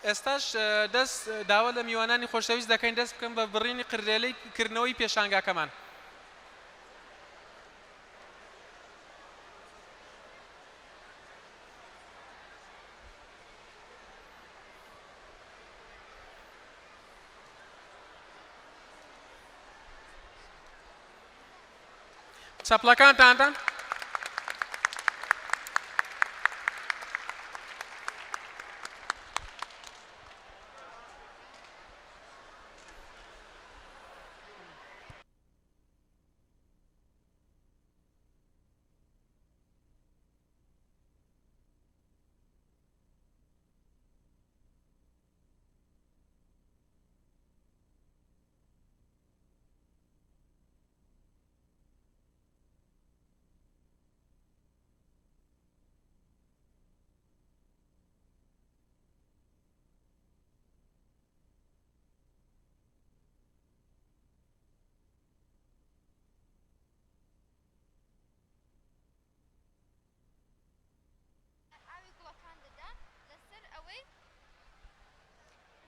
ئێستاش دەست داوا لە میوانانی خۆشەویست دەکەین دەست بکەم بە بڕینی قرلێلەی کردنەوەی پێشانگاکەمان. چەپڵەکانتان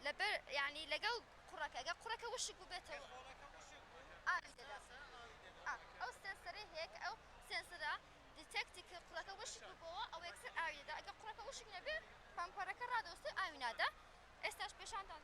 لەبەر یعنی لەگەڵ قوڕەکە ئەگە قوڕەکە وشک بێتەوە ئەو سنسەرە هەیە کە ئەو سنسەرە دیتەکتی کە قوڕەکە وشک بووەوە ئەو یەکسەر ئاوی دەدا ئەگە قوڕەکە وشک نەبێت پەمپەرەکە ڕادەوەستێ ئاوی نادا. ئێستاش پێشانتان